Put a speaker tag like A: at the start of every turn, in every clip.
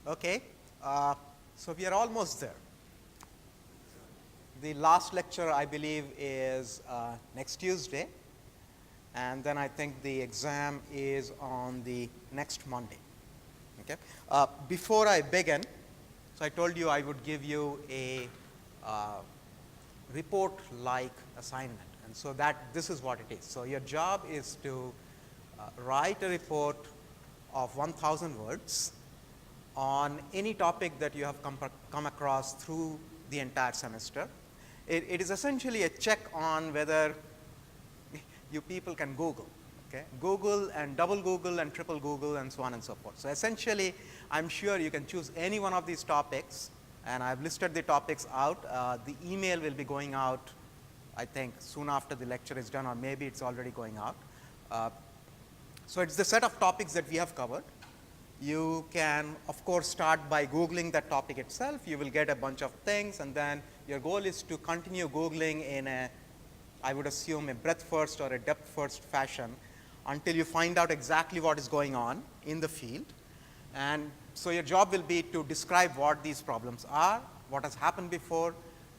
A: Okay, so we are almost there. The last lecture, I believe, is next Tuesday, and then I think the exam is on the next Monday. Okay. Before I begin, so I told you I would give you a report-like assignment, and so that this is what it is. So your job is to write a report of 1,000 words on any topic that you have come across through the entire semester. It is essentially a check on whether you people can Google. Okay? Google and double Google and triple Google and so on and so forth. So essentially, I'm sure you can choose any one of these topics, and I've listed the topics out. The email will be going out, I think, soon after the lecture is done, or maybe it's already going out. So it's the set of topics that we have covered. You can, of course, start by Googling that topic itself. You will get a bunch of things, and then your goal is to continue Googling in a, I would assume, a breadth first or a depth first fashion until you find out exactly what is going on in the field. And so your job will be to describe what these problems are, what has happened before,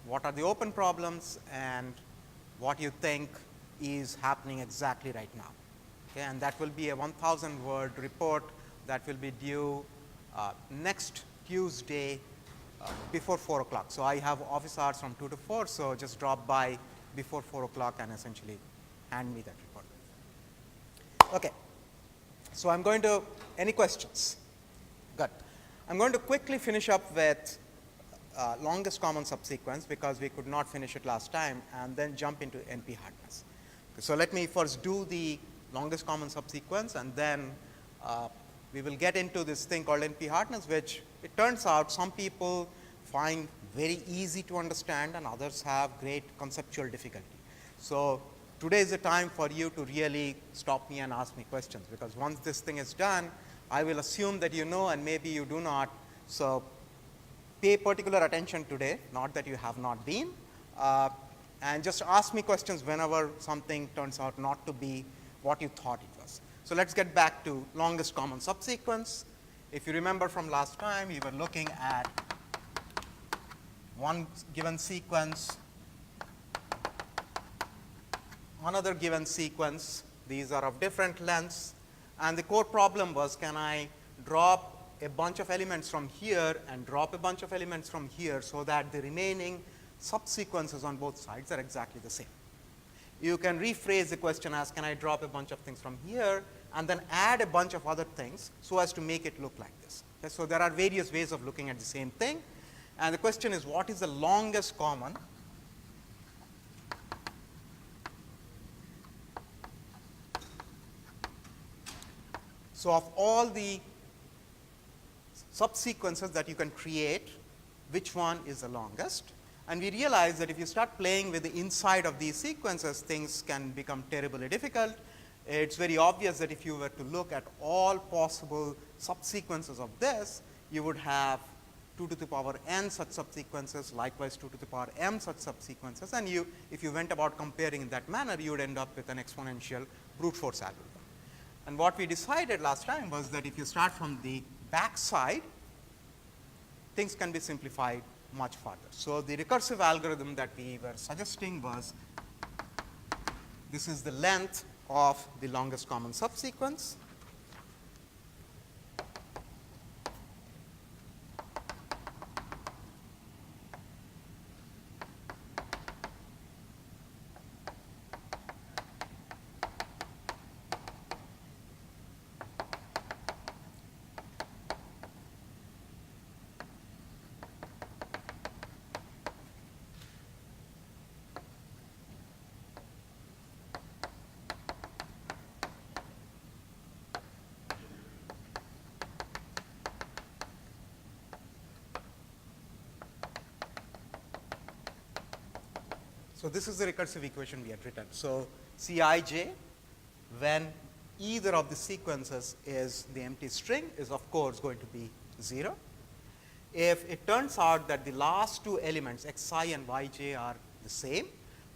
A: what are the open problems, and what you think is happening exactly right now. Okay? And that will be a 1,000-word report that will be due next Tuesday before 4 o'clock. So I have office hours from 2 to 4, so just drop by before 4 o'clock and essentially hand me that report. Okay. So I'm going to, any questions? Good. I'm going to quickly finish up with longest common subsequence because we could not finish it last time, and then jump into NP hardness. So let me first do the longest common subsequence, and then we will get into this thing called NP hardness, which it turns out some people find very easy to understand and others have great conceptual difficulty. So today is the time for you to really stop me and ask me questions, because once this thing is done, I will assume that you know and maybe you do not. So pay particular attention today, not that you have not been, and just ask me questions whenever something turns out not to be what you thought it was. So let's get back to longest common subsequence. If you remember from last time, we were looking at one given sequence, another given sequence. These are of different lengths. And the core problem was, can I drop a bunch of elements from here and drop a bunch of elements from here so that the remaining subsequences on both sides are exactly the same? You can rephrase the question as, can I drop a bunch of things from here and then add a bunch of other things so as to make it look like this? Okay, so there are various ways of looking at the same thing. And the question is, what is the longest common so of all the subsequences that you can create, which one is the longest? And we realize that if you start playing with the inside of these sequences, things can become terribly difficult. It's very obvious that if you were to look at all possible subsequences of this, you would have 2 to the power n such subsequences, likewise 2 to the power m such subsequences. And if you went about comparing in that manner, you would end up with an exponential brute force algorithm. And what we decided last time was that if you start from the back side, things can be simplified much further. So the recursive algorithm that we were suggesting was, this is the length of the longest common subsequence. So this is the recursive equation we had written. So Cij, when either of the sequences is the empty string, is of course going to be 0. If it turns out that the last two elements, xi and yj, are the same,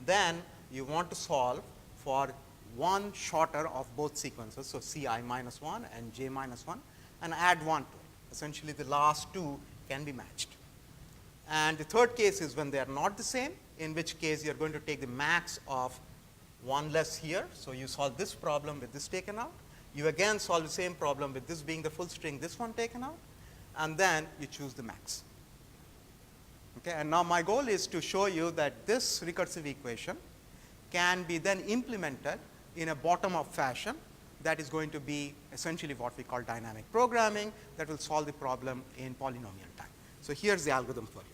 A: then you want to solve for one shorter of both sequences, so Ci minus 1 and j minus 1, and add 1 to it. essentially the last two can be matched. And the third case is when they are not the same, in which case you are going to take the max of one less here. So you solve this problem with this taken out. You again solve the same problem with this being the full string, this one taken out, and then you choose the max. Okay, and now my goal is to show you that this recursive equation can be then implemented in a bottom-up fashion that is going to be essentially what we call dynamic programming that will solve the problem in polynomial time. So here's the algorithm for you.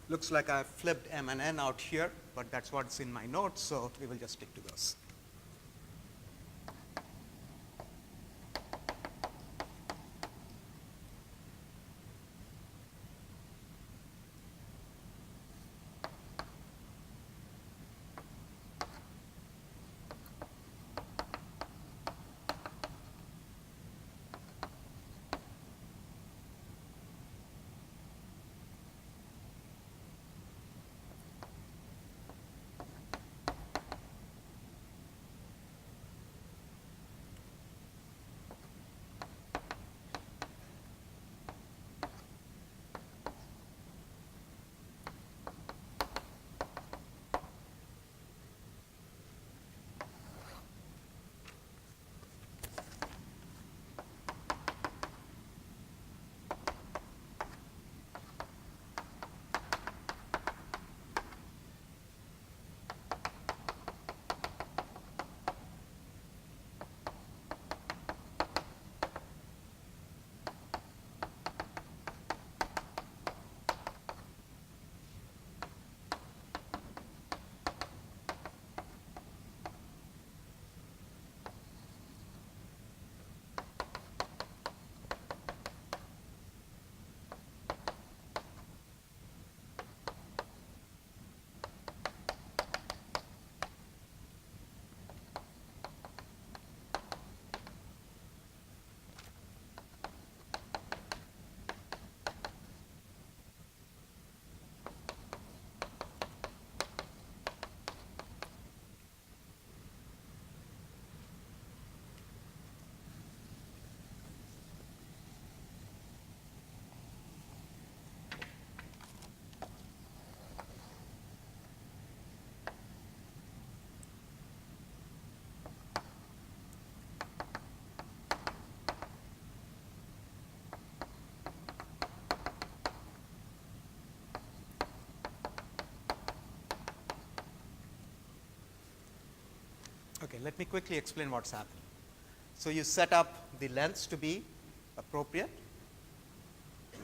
A: Looks like I flipped m and n out here, but that's what's in my notes, so we will just stick to those. Okay, let me quickly explain what's happening. So you set up the lengths to be appropriate.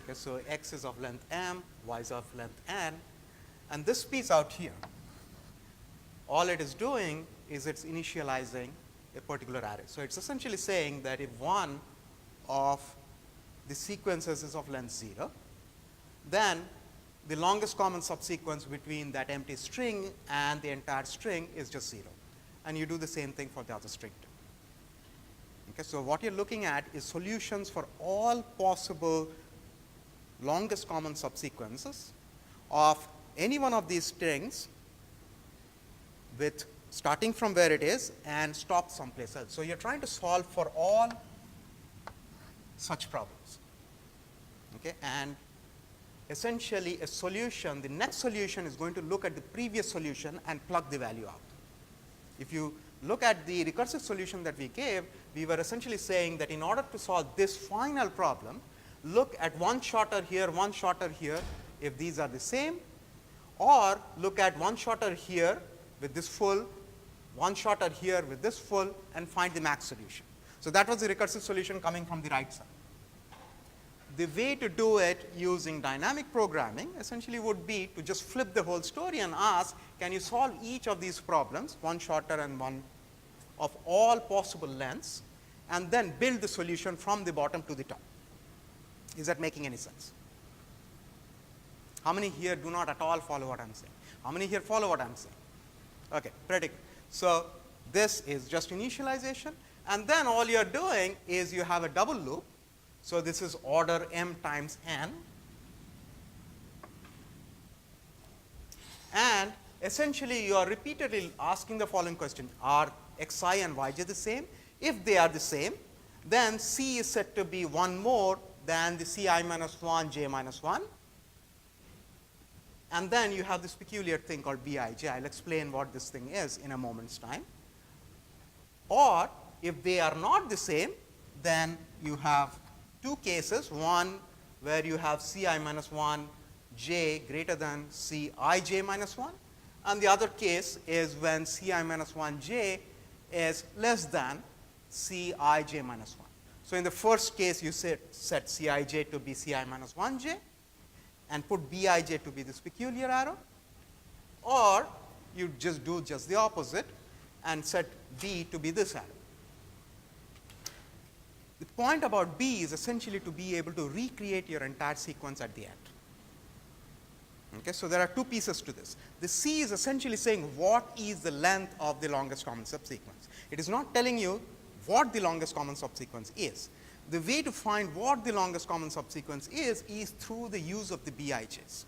A: Okay, so x is of length m, y is of length n, and this piece out here, all it is doing is it's initializing a particular array. So it's essentially saying that if one of the sequences is of length 0, then the longest common subsequence between that empty string and the entire string is just 0. And you do the same thing for the other string too. Okay, so what you're looking at is solutions for all possible longest common subsequences of any one of these strings with starting from where it is and stop someplace else. So you're trying to solve for all such problems. Okay, and essentially a solution, the next solution is going to look at the previous solution and plug the value out. If you look at the recursive solution that we gave, we were essentially saying that in order to solve this final problem, look at one shorter here, one shorter here, if these are the same, or look at one shorter here with this full, one shorter here with this full, and find the max solution. So that was the recursive solution coming from the right side. The way to do it using dynamic programming essentially would be to just flip the whole story and ask, can you solve each of these problems, one shorter and one of all possible lengths, and then build the solution from the bottom to the top. Is that making any sense? How many here do not at all follow what I'm saying? How many here follow what I'm saying? Okay, pretty good. So this is just initialization, And then all you are doing is you have a double loop. So this is order m times n. And essentially you are repeatedly asking the following question: are xi and yj the same? If they are the same, then C is said to be one more than the Ci minus 1, j minus 1. And then you have this peculiar thing called Bij. I'll explain what this thing is in a moment's time. Or if they are not the same, then you have two cases. One where you have Ci minus 1 j greater than Cij minus 1. And the other case is when Ci minus 1 j is less than Cij minus 1. So in the first case, you set Cij to be Ci minus 1 j and put Bij to be this peculiar arrow, or you just do just the opposite and set B to be this arrow. The point about B is essentially to be able to recreate your entire sequence at the end. Okay, so there are two pieces to this. The C is essentially saying what is the length of the longest common subsequence. It is not telling you what the longest common subsequence is. The way to find what the longest common subsequence is through the use of the Bij's.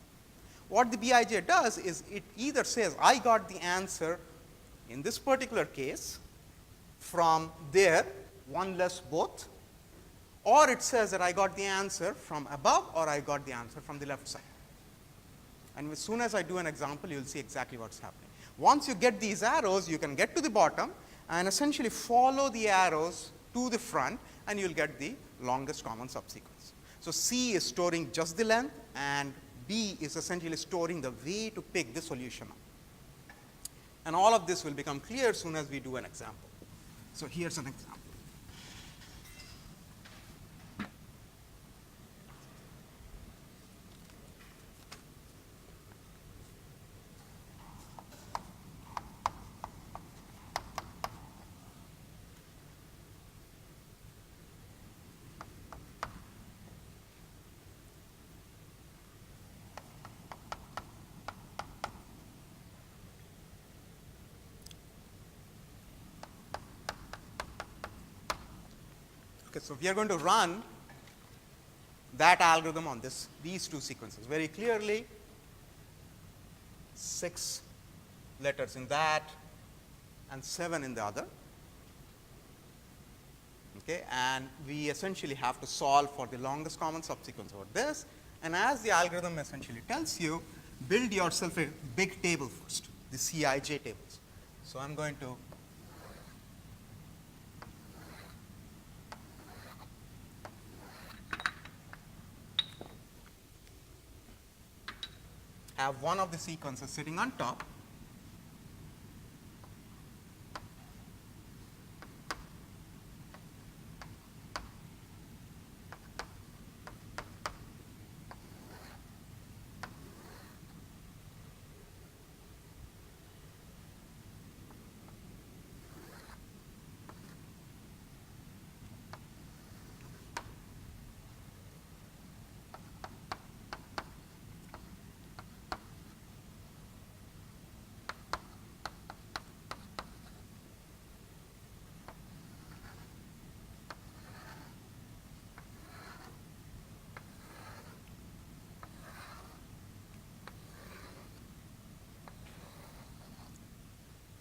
A: What the Bij does is it either says I got the answer in this particular case from there, one less both, or it says that I got the answer from above or I got the answer from the left side. And as soon as I do an example, you will see exactly what's happening. Once you get these arrows, you can get to the bottom and essentially follow the arrows to the front, and you will get the longest common subsequence. So C is storing just the length, and B is essentially storing the way to pick the solution up. And all of this will become clear as soon as we do an example. So here's an example. Okay, so we are going to run that algorithm on these two sequences. Very clearly, 6 letters in that and 7 in the other. Okay, and we essentially have to solve for the longest common subsequence over this. And as the algorithm essentially tells you, build yourself a big table first, the Cij tables. So I'm going to have one of the sequences sitting on top,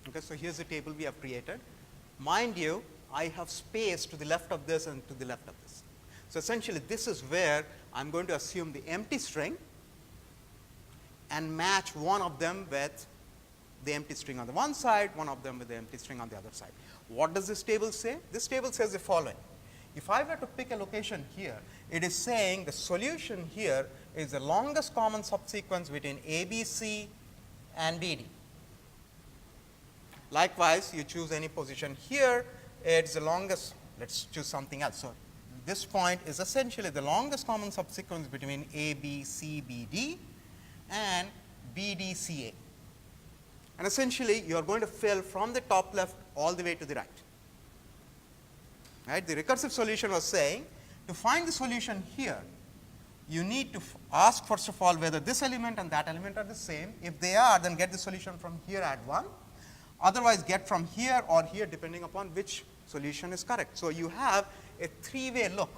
A: okay, so here's the table we have created. Mind you, I have space to the left of this and to the left of this. So essentially, this is where I'm going to assume the empty string and match one of them with the empty string on the one side, one of them with the empty string on the other side. What does this table say? This table says the following. If I were to pick a location here, it is saying the solution here is the longest common subsequence between ABC and BD. Likewise, you choose any position here, it's the longest, let's choose something else. So this point is essentially the longest common subsequence between ABCBD and BDCA. And essentially, you are going to fill from the top left all the way to the right. Right? The recursive solution was saying, to find the solution here, you need to ask first of all whether this element and that element are the same. If they are, then get the solution from here, add 1. otherwise get from here or here depending upon which solution is correct. So you have a three-way look,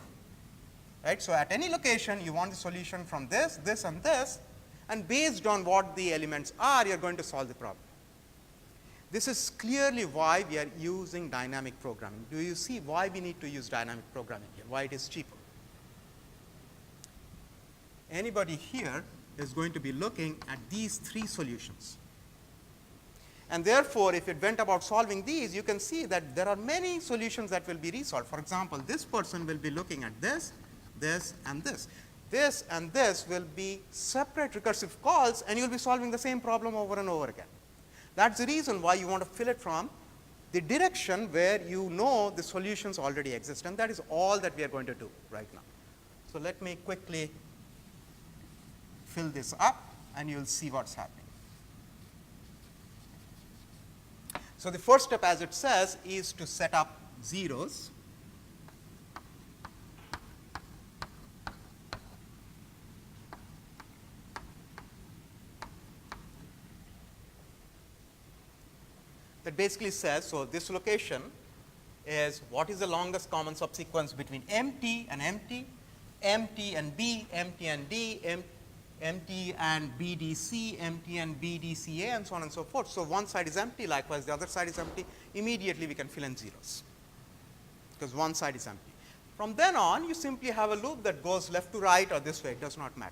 A: right? So at any location, you want the solution from this, this, and this, and based on what the elements are, you're going to solve the problem. This is clearly why we are using dynamic programming. Do you see why we need to use dynamic programming here, why it is cheaper? Anybody here is going to be looking at these three solutions. And therefore, if it went about solving these, you can see that there are many solutions that will be resolved. For example, this person will be looking at this, this, and this. This and this will be separate recursive calls, and you will be solving the same problem over and over again. That's the reason why you want to fill it from the direction where you know the solutions already exist, and that is all that we are going to do right now. So let me quickly fill this up, and you will see what's happening. So the first step, as it says, is to set up zeros. That basically says, so this location is what is the longest common subsequence between empty and empty, empty and B, empty and D, empty and BDC, empty and BDCA, and so on and so forth. So one side is empty, likewise the other side is empty. Immediately we can fill in zeros because one side is empty. From then on, you simply have a loop that goes left to right or this way, it does not matter.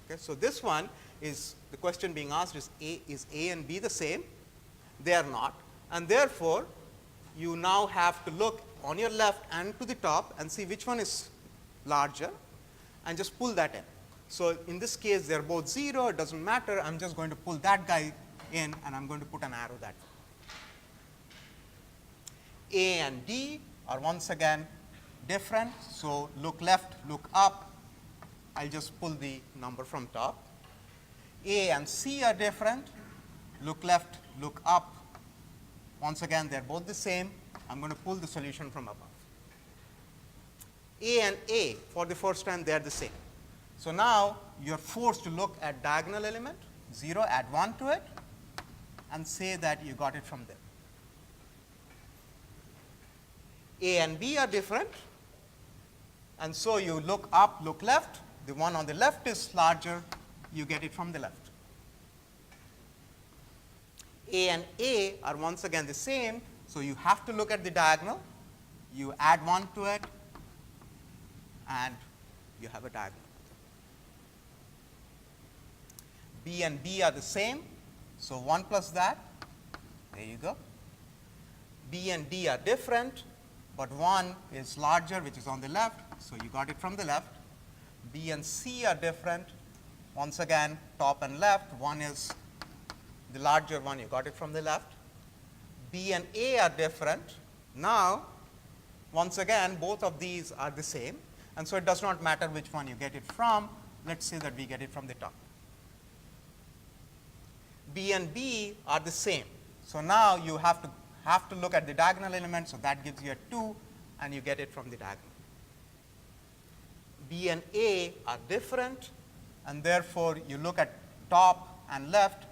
A: Okay? So this one is, the question being asked is A and B the same? They are not, and therefore you now have to look on your left and to the top and see which one is larger and just pull that in. So in this case, they are both 0, it doesn't matter, I'm just going to pull that guy in and I'm going to put an arrow that way. A and D are once again different, so look left, look up, I'll just pull the number from top. A and C are different, look left, look up, once again they're both the same, I'm going to pull the solution from above. A and A, for the first time, they're the same. So now you're forced to look at diagonal element, 0, add 1 to it, and say that you got it from there. A and B are different, and so you look up, look left, the one on the left is larger, you get it from the left. A and A are once again the same, so you have to look at the diagonal, you add 1 to it, and you have a diagonal. B and B are the same, so 1 plus that, there you go. B and D are different, but 1 is larger, which is on the left, so you got it from the left. B and C are different, once again top and left, 1 is the larger one, you got it from the left. B and A are different. Now, once again, both of these are the same, and so it does not matter which one you get it from. Let's say that we get it from the top. B and B are the same. So now you have to look at the diagonal element, so that gives you a 2, and you get it from the diagonal. B and A are different, and therefore you look at top and left,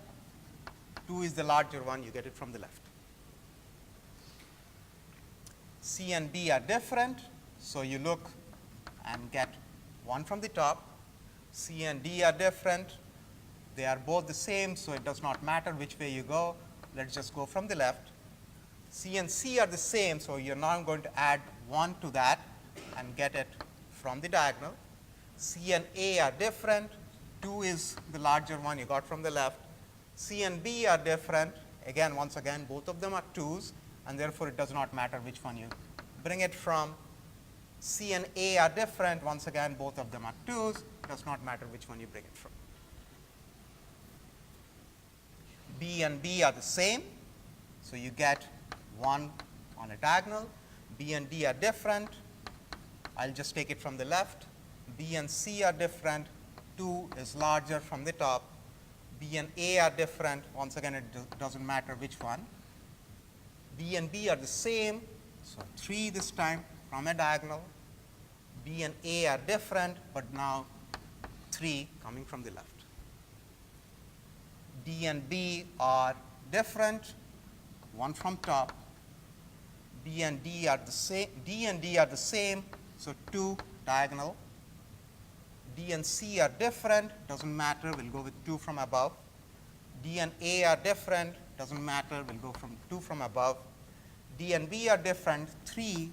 A: 2 is the larger one, you get it from the left. C and B are different, so you look and get 1 from the top. C and D are different, they are both the same, so it does not matter which way you go. Let's just go from the left. C and C are the same, so you're now going to add 1 to that and get it from the diagonal. C and A are different, 2 is the larger one you got from the left. C and B are different, again, once again, both of them are 2s, and therefore it does not matter which one you bring it from. C and A are different, once again, both of them are 2s, it does not matter which one you bring it from. B and B are the same, so you get 1 on a diagonal. B and D are different, I'll just take it from the left. B and C are different, 2 is larger from the top. B and A are different, once again it doesn't matter which one. B and B are the same, so 3 this time from a diagonal. B and A are different, but now 3 coming from the left. D and B are different, one from top, B and D are the same, D and D are the same, so 2 diagonal. D and C are different, doesn't matter, we'll go with 2 from above. D and A are different, doesn't matter, we'll go from 2 from above. D and B are different, 3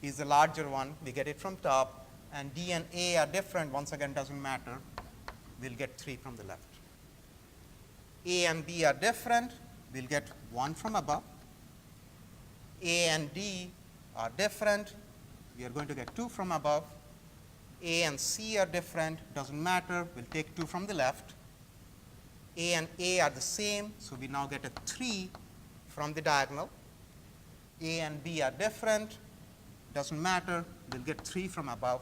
A: is the larger one, we get it from top, and D and A are different, once again doesn't matter, we'll get 3 from the left. A and B are different, we'll get 1 from above. A and D are different, we are going to get 2 from above. A and C are different, doesn't matter, we'll take 2 from the left. A and A are the same, so we now get a 3 from the diagonal. A and B are different, doesn't matter, we'll get 3 from above.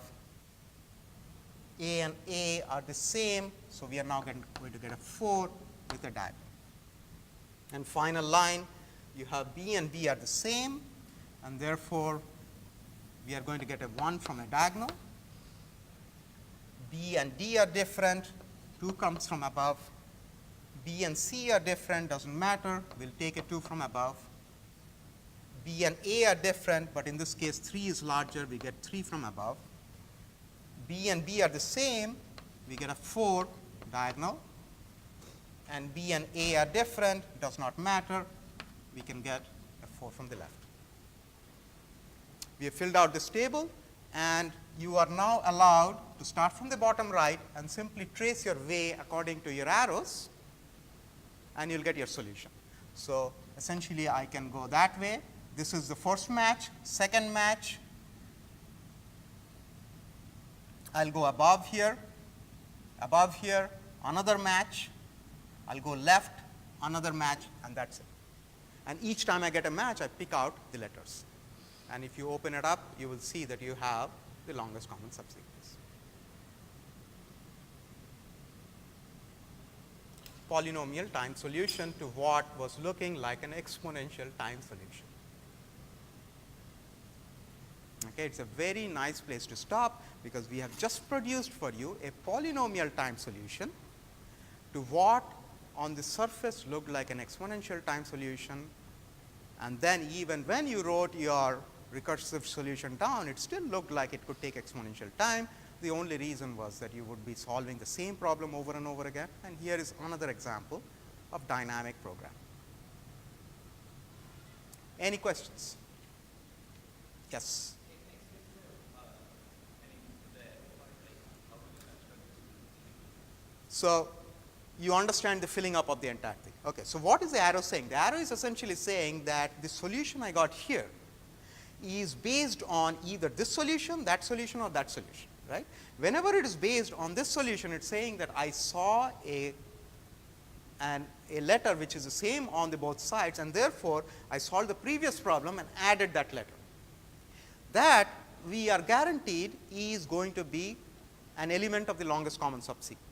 A: A and A are the same, so we are now going to get a 4 with a diagonal. And final line, you have B and B are the same, and therefore we are going to get a 1 from a diagonal. B and D are different, 2 comes from above. B and C are different, doesn't matter, we'll take a 2 from above. B and A are different, but in this case 3 is larger, we get 3 from above. B and B are the same, we get a 4 diagonal. And B and A are different, does not matter, we can get a 4 from the left. We have filled out this table, and you are now allowed to start from the bottom right and simply trace your way according to your arrows, and you'll get your solution. So essentially I can go that way. This is the first match, second match. I'll go above here, another match. I'll go left, another match, and that's it. And each time I get a match, I pick out the letters. And if you open it up, you will see that you have the longest common subsequence. Polynomial time solution to what was looking like an exponential time solution. Okay, it's a very nice place to stop, because we have just produced for you a polynomial time solution to what on the surface looked like an exponential time solution, and then even when you wrote your recursive solution down, it still looked like it could take exponential time. The only reason was that you would be solving the same problem over and over again, and here is another example of dynamic programming. Any questions? Yes. So you understand the filling up of the entire thing. Okay, so what is the arrow saying? The arrow is essentially saying that the solution I got here is based on either this solution, or that solution, right? Whenever it is based on this solution, it's saying that I saw a letter which is the same on the both sides, and therefore I solved the previous problem and added that letter. That we are guaranteed is going to be an element of the longest common subsequence.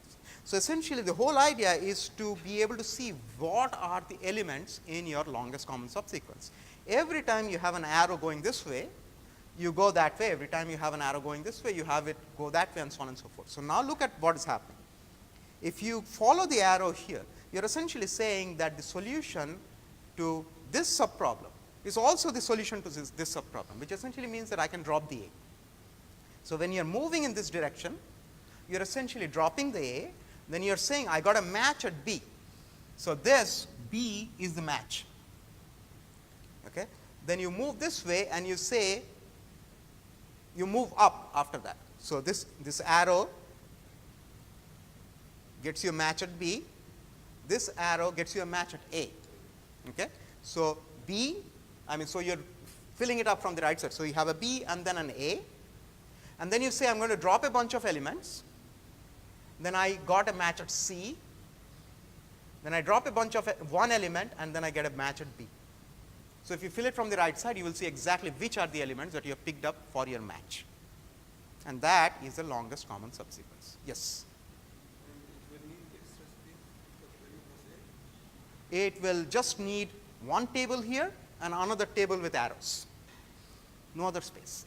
A: So essentially the whole idea is to be able to see what are the elements in your longest common subsequence. Every time you have an arrow going this way, you go that way. Every time you have an arrow going this way, you have it go that way, and so on and so forth. So now look at what is happening. If you follow the arrow here, you're essentially saying that the solution to this subproblem is also the solution to this subproblem, which essentially means that I can drop the A. So when you're moving in this direction, you're essentially dropping the A. Then you're saying I got a match at B. So this B is the match. Okay? Then you move this way and you say you move up after that. So this arrow gets you a match at B. This arrow gets you a match at A. Okay? So B, so you're filling it up from the right side. So you have a B and then an A. And then you say I'm going to drop a bunch of elements. Then I got a match at C. Then I drop a bunch of one element, and then I get a match at B. So if you fill it from the right side, you will see exactly which are the elements that you have picked up for your match. And that is the longest common subsequence. Yes? It will just need one table here and another table with arrows. No other space.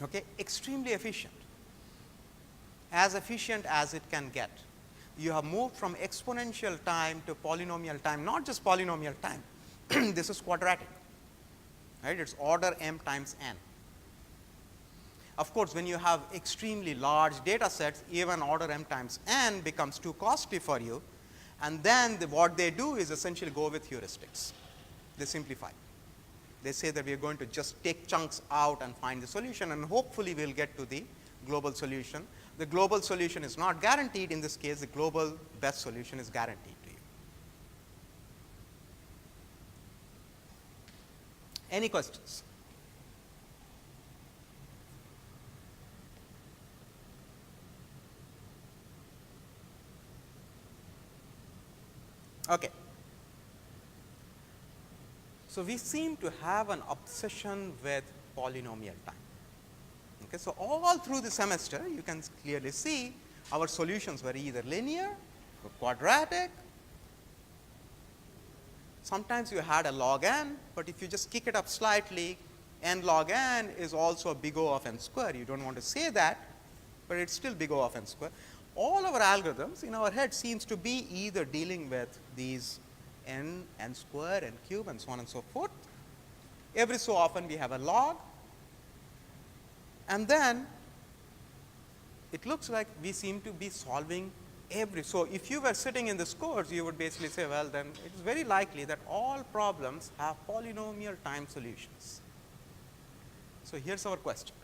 A: Okay? Extremely efficient. As efficient as it can get. you have moved from exponential time to polynomial time, not just polynomial time, this is quadratic, right? It's order m times n. Of course, when you have extremely large data sets, even order m times n becomes too costly for you, and then what they do is essentially go with heuristics. They simplify. They say that we are going to just take chunks out and find the solution, and hopefully we will get to the global solution. The global solution is not guaranteed. In this case, the global best solution is guaranteed to you. Any questions? Okay. So, we seem to have an obsession with polynomial time. Okay, so, all through the semester you can clearly see our solutions were either linear or quadratic. Sometimes you had a log n, but if you just kick it up slightly, n log n is also a big O of n square. You do not want to say that, but it is still big O of n square. All our algorithms in our head seems to be either dealing with these n, n square, n cube, and so on and so forth. Every so often we have a log, and then it looks like we seem to be solving every. So, if you were sitting in this course, you would basically say, well, then it is very likely that all problems have polynomial time solutions. So, here is our question.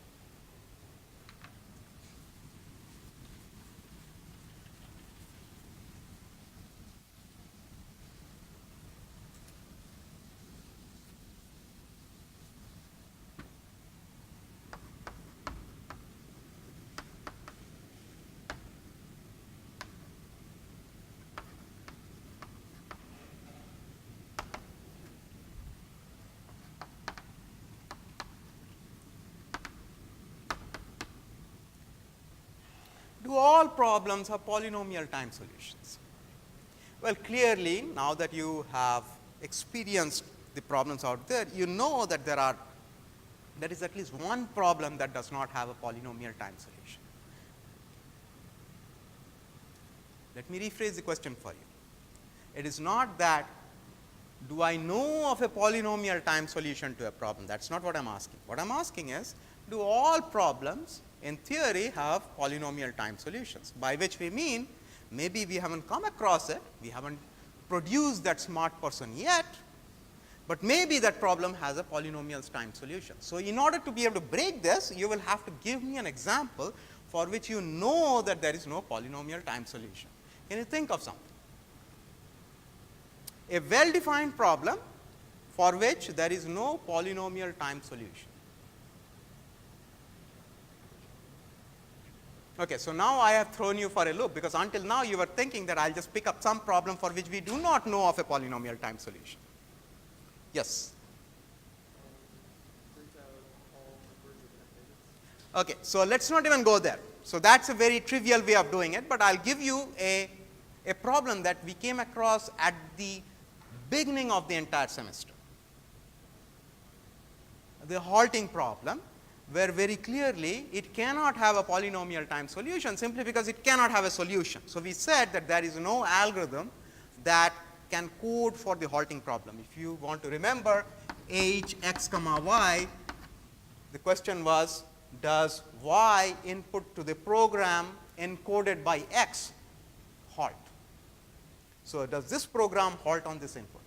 A: Do all problems have polynomial time solutions? Well, clearly, now that you have experienced the problems out there, you know that there is at least one problem that does not have a polynomial time solution. Let me rephrase the question for you. It is not that do I know of a polynomial time solution to a problem. That is not what I am asking. What I am asking is, do all problems in theory have polynomial time solutions, by which we mean maybe we have not come across it, we have not produced that smart person yet, but maybe that problem has a polynomial time solution. So, in order to be able to break this, you will have to give me an example for which you know that there is no polynomial time solution. Can you think of something? A well defined problem for which there is no polynomial time solution. Okay, so now I have thrown you for a loop, because until now you were thinking that I will just pick up some problem for which we do not know of a polynomial time solution. Yes. Okay, so let us not even go there. So, that is a very trivial way of doing it, but I will give you a problem that we came across at the beginning of the entire semester. The halting problem, where very clearly it cannot have a polynomial time solution simply because it cannot have a solution. So, we said that there is no algorithm that can code for the halting problem. If you want to remember h x comma y, the question was, does y input to the program encoded by x halt? So, does this program halt on this input?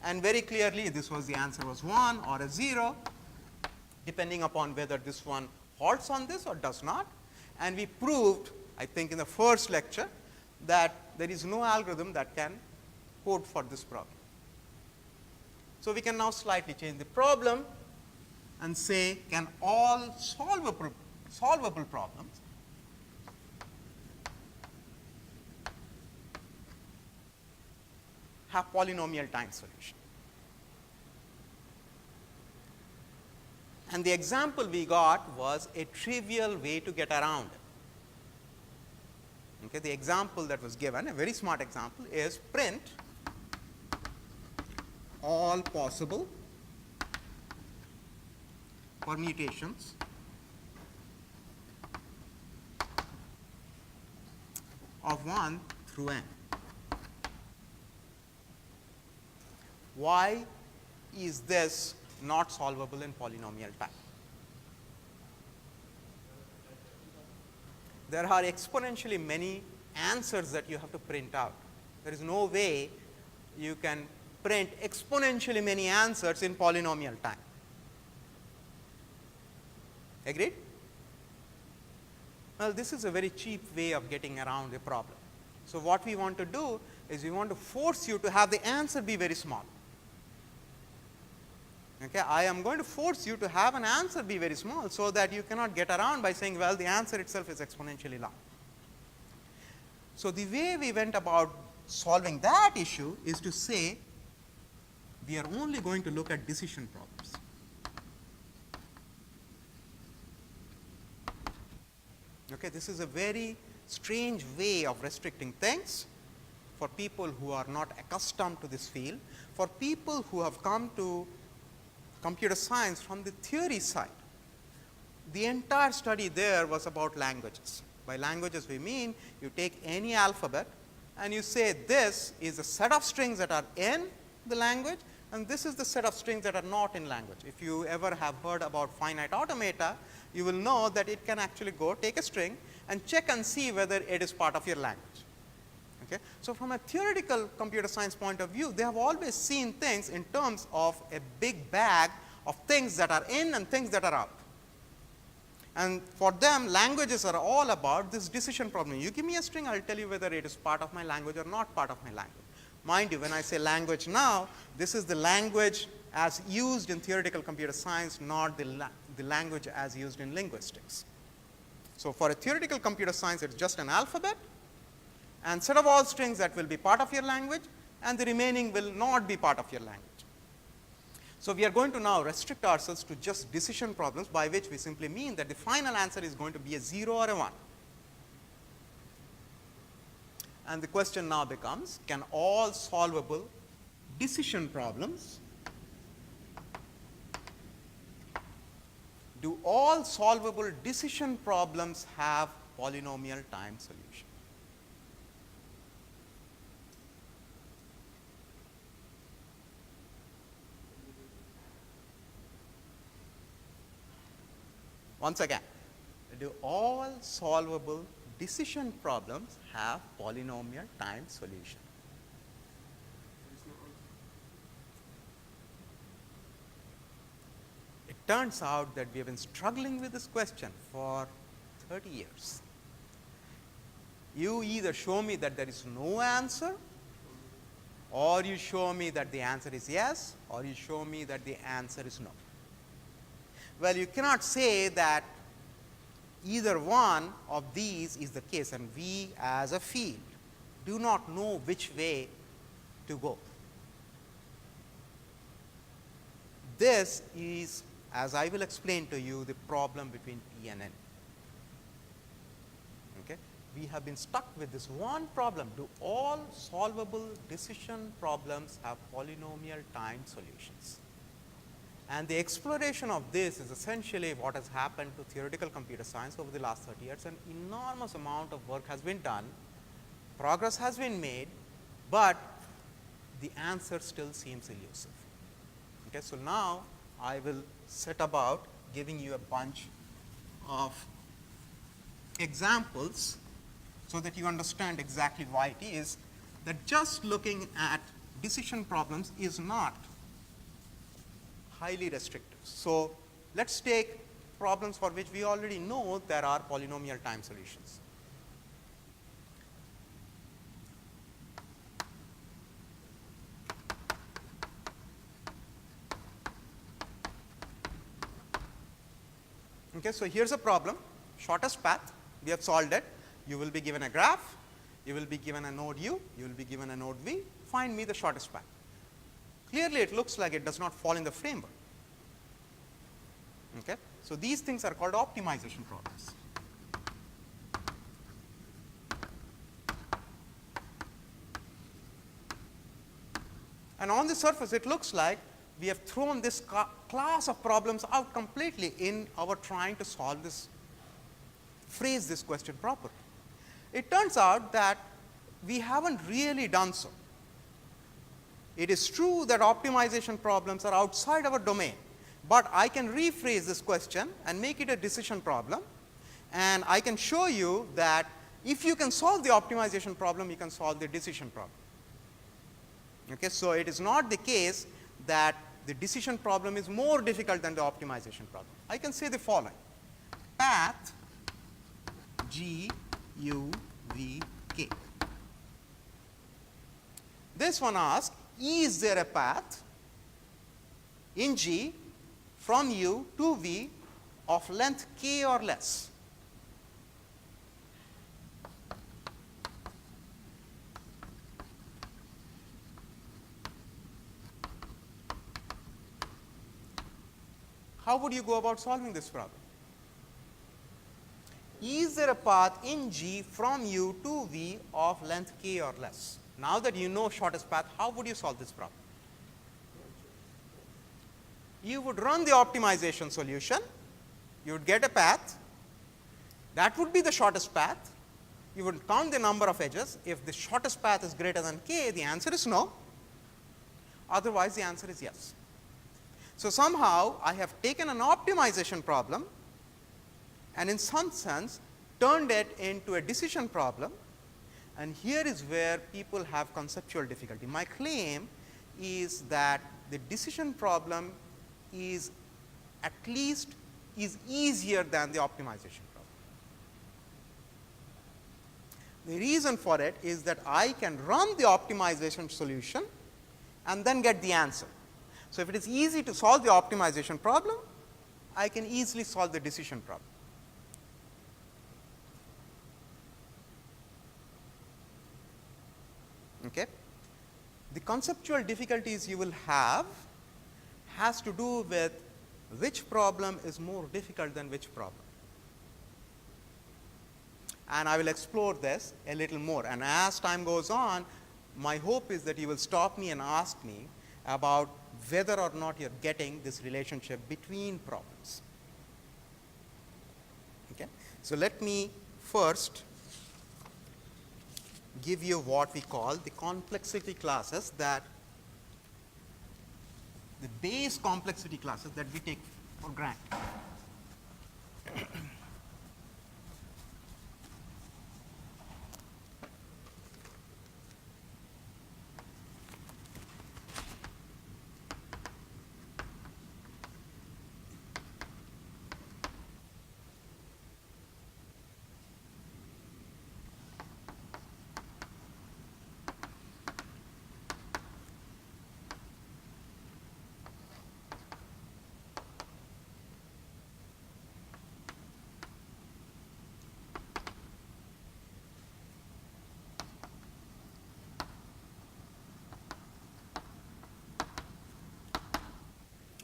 A: And very clearly this was the answer was 1 or a 0, depending upon whether this one halts on this or does not. And we proved, I think in the first lecture, that there is no algorithm that can code for this problem. So, we can now slightly change the problem and say, can all solvable problems have polynomial time solution? And the example we got was a trivial way to get around it. Okay, the example that was given, a very smart example, is print all possible permutations of 1 through n. Why is this not solvable in polynomial time? There are exponentially many answers that you have to print out. There is no way you can print exponentially many answers in polynomial time. Agreed? Well, this is a very cheap way of getting around the problem. So what we want to do is we want to force you to have the answer be very small. Okay, I am going to force you to have an answer be very small so that you cannot get around by saying, well, the answer itself is exponentially long. So the way we went about solving that issue is to say we are only going to look at decision problems. Okay, this is a very strange way of restricting things for people who are not accustomed to this field, for people who have come to computer science from the theory side. The entire study there was about languages. By languages we mean you take any alphabet and you say this is a set of strings that are in the language and this is the set of strings that are not in language. If you ever have heard about finite automata, you will know that it can actually go take a string and check and see whether it is part of your language. Okay. So from a theoretical computer science point of view, they have always seen things in terms of a big bag of things that are in and things that are out. And for them, languages are all about this decision problem. You give me a string, I will tell you whether it is part of my language or not part of my language. Mind you, when I say language now, this is the language as used in theoretical computer science, not the language as used in linguistics. So for a theoretical computer science, it's just an alphabet and set of all strings that will be part of your language and the remaining will not be part of your language. So we are going to now restrict ourselves to just decision problems, by which we simply mean that the final answer is going to be a 0 or a 1. And the question now becomes, can all solvable decision problems, do all solvable decision problems have polynomial time solution? Once again, do all solvable decision problems have polynomial time solution? It turns out that we have been struggling with this question for 30 years. You either show me that there is no answer, or you show me that the answer is yes, or you show me that the answer is no. Well, you cannot say that either one of these is the case, and we as a field do not know which way to go. This is, as I will explain to you, the problem between P and N. Okay? We have been stuck with this one problem. Do all solvable decision problems have polynomial time solutions? And the exploration of this is essentially what has happened to theoretical computer science over the last 30 years. An enormous amount of work has been done, progress has been made, but the answer still seems elusive. Okay, so now I will set about giving you a bunch of examples so that you understand exactly why it is that just looking at decision problems is not highly restrictive. So let's take problems for which we already know there are polynomial time solutions. Okay, so here's a problem, shortest path, we have solved it. You will be given a graph, you will be given a node U, you will be given a node V, find me the shortest path. Clearly, it looks like it does not fall in the framework. Okay? So these things are called optimization problems. And on the surface, it looks like we have thrown this class of problems out completely in our trying to solve this, phrase this question properly. It turns out that we haven't really done so. It is true that optimization problems are outside our domain, but I can rephrase this question and make it a decision problem, and I can show you that if you can solve the optimization problem, you can solve the decision problem. Okay, so it is not the case that the decision problem is more difficult than the optimization problem. I can say the following: path G U V K. This one asks, is there a path in G from U to V of length k or less? How would you go about solving this problem? Is there a path in G from U to V of length k or less? Now that you know shortest path, how would you solve this problem? You would run the optimization solution, you would get a path, that would be the shortest path, you would count the number of edges. If the shortest path is greater than k, the answer is no, otherwise the answer is yes. So somehow I have taken an optimization problem and in some sense turned it into a decision problem, and here is where people have conceptual difficulty. My claim is that the decision problem is at least easier than the optimization problem. The reason for it is that I can run the optimization solution and then get the answer. So if it is easy to solve the optimization problem, I can easily solve the decision problem. Okay. The conceptual difficulties you will have has to do with which problem is more difficult than which problem. And I will explore this a little more, and as time goes on, my hope is that you will stop me and ask me about whether or not you are getting this relationship between problems. Okay. So let me first give you what we call the complexity classes, that the base complexity classes that we take for granted.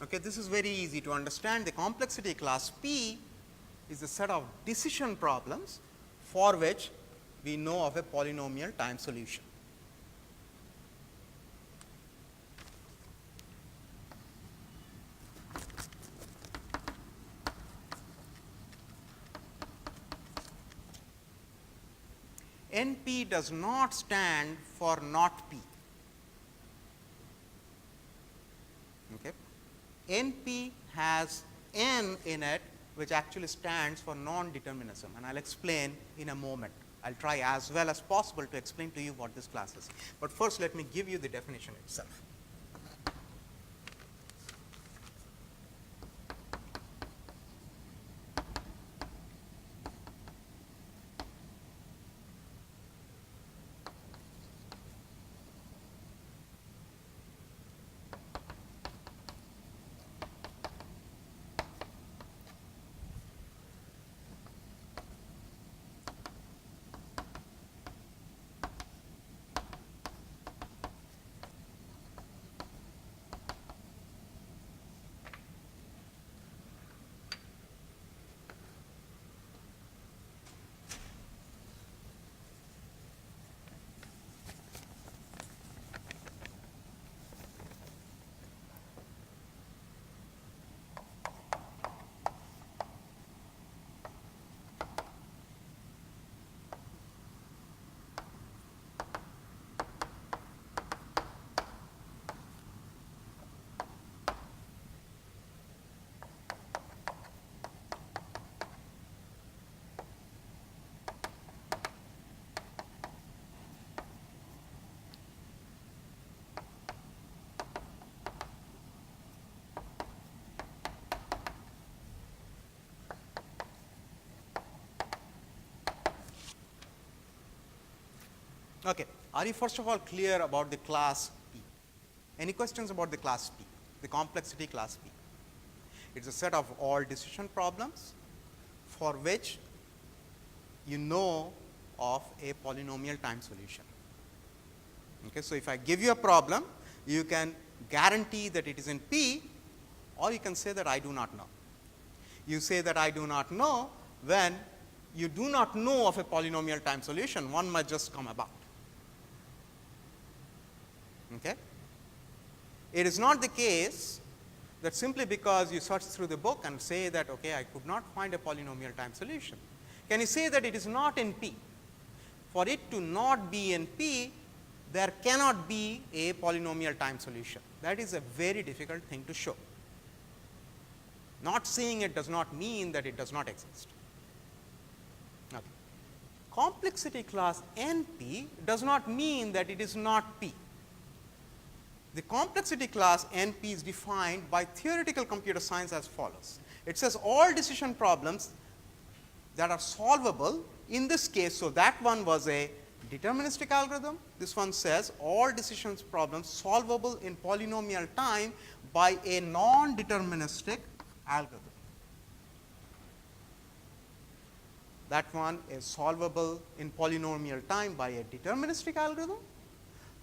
A: Okay, this is very easy to understand. The complexity class P is a set of decision problems for which we know of a polynomial time solution. NP does not stand for not P. Okay. NP has N in it, which actually stands for non-determinism, and I'll explain in a moment. I'll try as well as possible to explain to you what this class is. But first, let me give you the definition itself. Okay. Are you first of all clear about the class P? Any questions about the class P, the complexity class P? It is a set of all decision problems for which you know of a polynomial time solution. Okay. So, if I give you a problem, you can guarantee that it is in P, or you can say that I do not know. You say that I do not know when you do not know of a polynomial time solution, one might just come about. Okay. It is not the case that simply because you search through the book and say that, okay, I could not find a polynomial time solution. Can you say that it is not in P? For it to not be in P, there cannot be a polynomial time solution. That is a very difficult thing to show. Not saying it does not mean that it does not exist. Okay. Complexity class NP does not mean that it is not P. The complexity class NP is defined by theoretical computer science as follows. It says all decision problems that are solvable in this case. So, that one was a deterministic algorithm. This one says all decisions problems solvable in polynomial time by a non-deterministic algorithm. That one is solvable in polynomial time by a deterministic algorithm.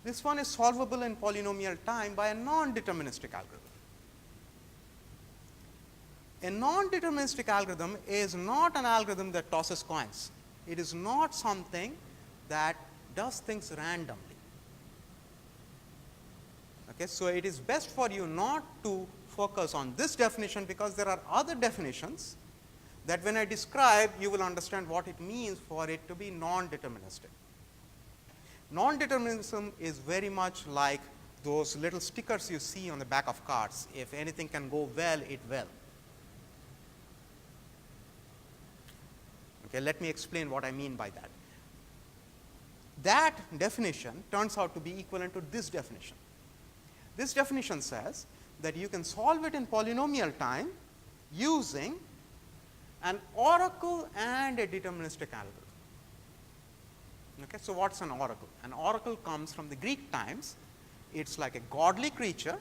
A: This one is solvable in polynomial time by a non-deterministic algorithm. A non-deterministic algorithm is not an algorithm that tosses coins. It is not something that does things randomly. Okay, so, it is best for you not to focus on this definition, because there are other definitions that when I describe, you will understand what it means for it to be non-deterministic. Non-determinism is very much like those little stickers you see on the back of cars. If anything can go well, it will. Okay, let me explain what I mean by that. That definition turns out to be equivalent to this definition. This definition says that you can solve it in polynomial time using an oracle and a deterministic algorithm. Okay, so, what is an oracle? An oracle comes from the Greek times. It is like a godly creature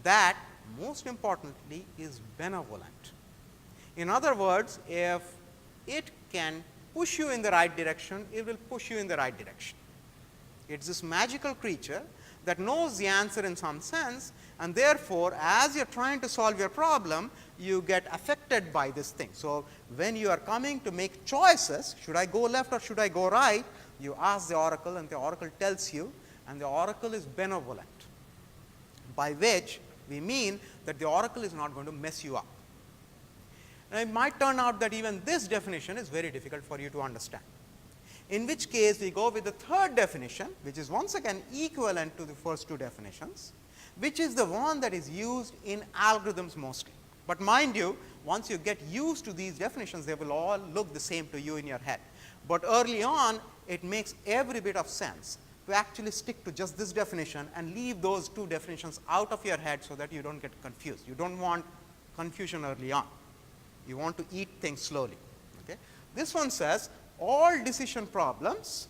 A: that most importantly is benevolent. In other words, if it can push you in the right direction, it will push you in the right direction. It is this magical creature that knows the answer in some sense, and therefore, as you are trying to solve your problem, you get affected by this thing. So, when you are coming to make choices, should I go left or should I go right, you ask the oracle and the oracle tells you, and the oracle is benevolent, by which we mean that the oracle is not going to mess you up. And it might turn out that even this definition is very difficult for you to understand, in which case we go with the third definition, which is once again equivalent to the first two definitions, which is the one that is used in algorithms mostly. But mind you, once you get used to these definitions, they will all look the same to you in your head. But early on, it makes every bit of sense to actually stick to just this definition and leave those two definitions out of your head, so that you do not get confused. You do not want confusion early on. You want to eat things slowly. Okay. This one says all decision problems,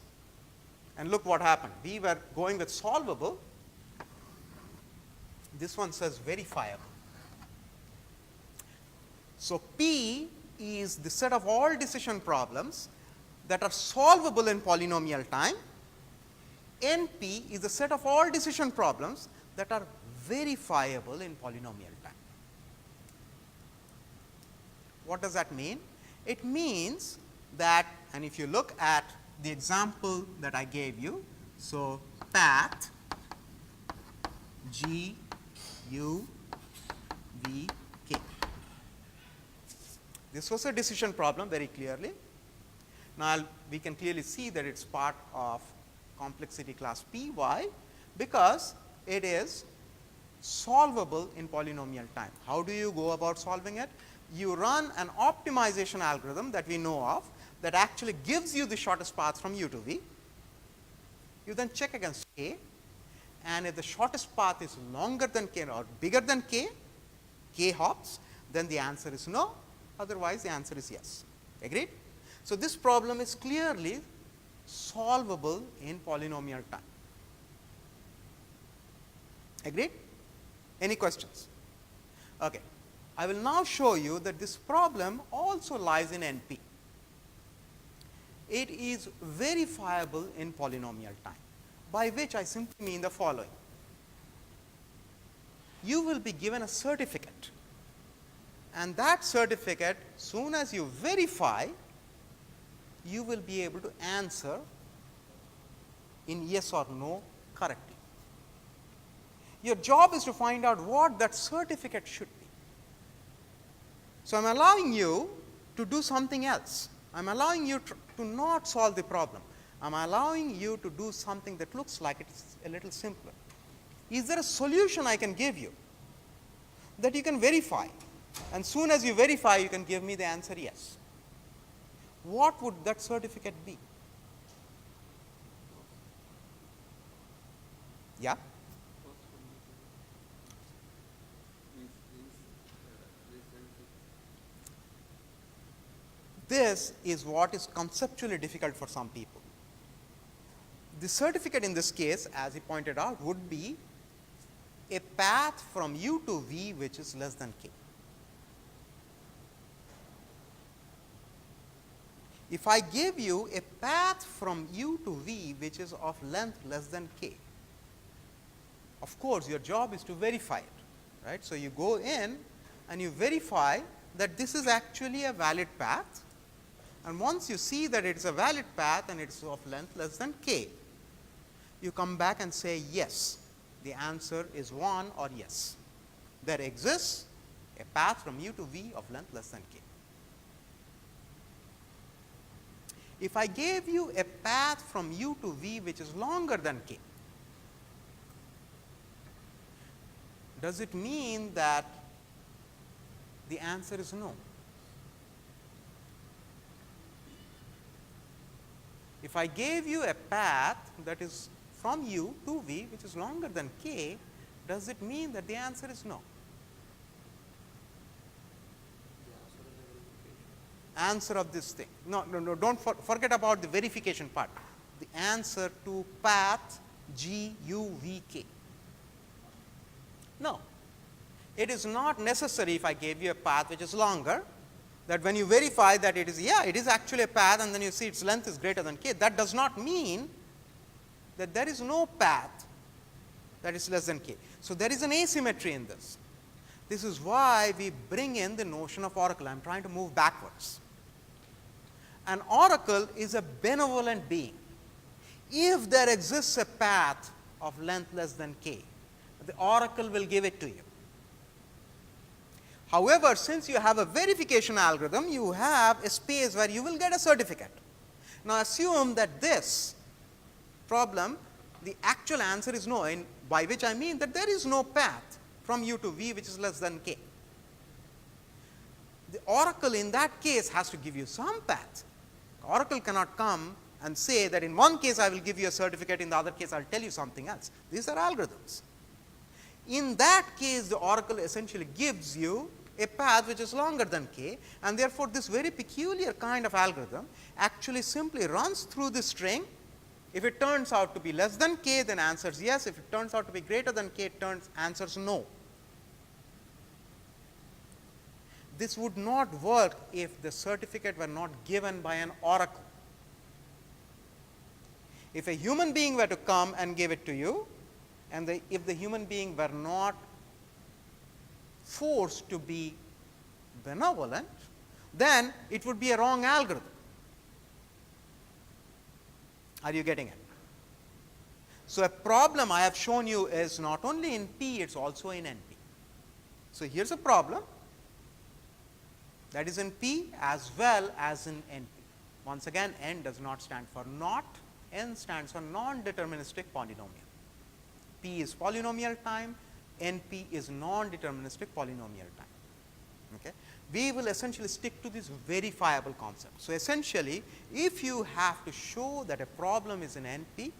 A: and look what happened. We were going with solvable. This one says verifiable. So, P is the set of all decision problems that are solvable in polynomial time. NP is the set of all decision problems that are verifiable in polynomial time. What does that mean? It means that, and if you look at the example that I gave you, so path G U V K. This was a decision problem very clearly. Now, we can clearly see that it is part of complexity class P. Why? Because it is solvable in polynomial time. How do you go about solving it? You run an optimization algorithm that we know of that actually gives you the shortest path from U to V. You then check against K, and if the shortest path is longer than K or bigger than K hops, then the answer is no, otherwise the answer is yes. Agreed? So, this problem is clearly solvable in polynomial time. Agreed? Any questions? Okay. I will now show you that this problem also lies in NP. It is verifiable in polynomial time, by which I simply mean the following. You will be given a certificate, and that certificate, soon as you verify, you will be able to answer in yes or no correctly. Your job is to find out what that certificate should be. So, I am allowing you to do something else. I am allowing you to not solve the problem. I am allowing you to do something that looks like it is a little simpler. Is there a solution I can give you that you can verify? And soon as you verify, you can give me the answer yes. What would that certificate be? Yeah? This is what is conceptually difficult for some people. The certificate in this case, as he pointed out, would be a path from u to v which is less than k. If I give you a path from u to v which is of length less than k, of course, your job is to verify it, right. So, you go in and you verify that this is actually a valid path, and once you see that it is a valid path and it is of length less than k, you come back and say yes, the answer is 1 or yes. There exists a path from u to v of length less than k. If I gave you a path from u to v which is longer than k, does it mean that the answer is no? If I gave you a path that is from u to v which is longer than k, does it mean that the answer is no? Answer of this thing. No, don't forget about the verification part. The answer to path g u v k. No. It is not necessary if I gave you a path which is longer, that when you verify that it is, it is actually a path, and then you see its length is greater than k, that does not mean that there is no path that is less than k. So, there is an asymmetry in this. This is why we bring in the notion of oracle. I am trying to move backwards. An oracle is a benevolent being. If there exists a path of length less than k, the oracle will give it to you. However, since you have a verification algorithm, you have a space where you will get a certificate. Now, assume that this problem, the actual answer is no, by which I mean that there is no path from u to v which is less than k. The oracle in that case has to give you some path. The oracle cannot come and say that in one case I will give you a certificate, in the other case I will tell you something else. These are algorithms. In that case, the oracle essentially gives you a path which is longer than k, and therefore, this very peculiar kind of algorithm actually simply runs through the string. If it turns out to be less than k, then answers yes. If it turns out to be greater than k, it answers no. This would not work if the certificate were not given by an oracle. If a human being were to come and give it to you, and if the human being were not forced to be benevolent, then it would be a wrong algorithm. Are you getting it? So, a problem I have shown you is not only in P, it is also in NP. So, here is a problem that is in P as well as in NP. Once again, N does not stand for not, N stands for non-deterministic polynomial. P is polynomial time, NP is non-deterministic polynomial time. Okay. We will essentially stick to this verifiable concept. So, essentially, if you have to show that a problem is in NP,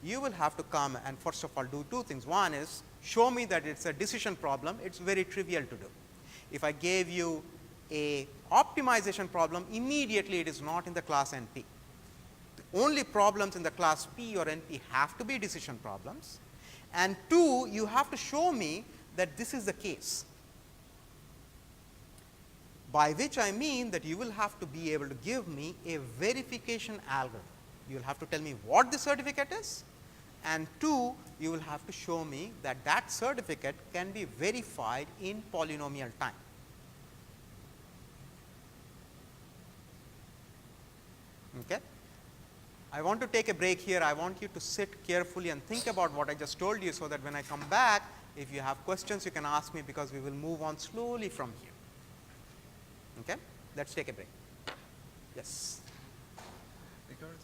A: you will have to come and first of all do two things. One is show me that it is a decision problem. It is very trivial to do. If I gave you a optimization problem, immediately it is not in the class NP. The only problems in the class P or NP have to be decision problems, and 2, you have to show me that this is the case, by which I mean that you will have to be able to give me a verification algorithm. You will have to tell me what the certificate is, and 2, you will have to show me that that certificate can be verified in polynomial time. Okay. I want to take a break here. I want you to sit carefully and think about what I just told you, so that when I come back, if you have questions, you can ask me, because we will move on slowly from here. Okay. Let's take a break. Yes.
B: Regarding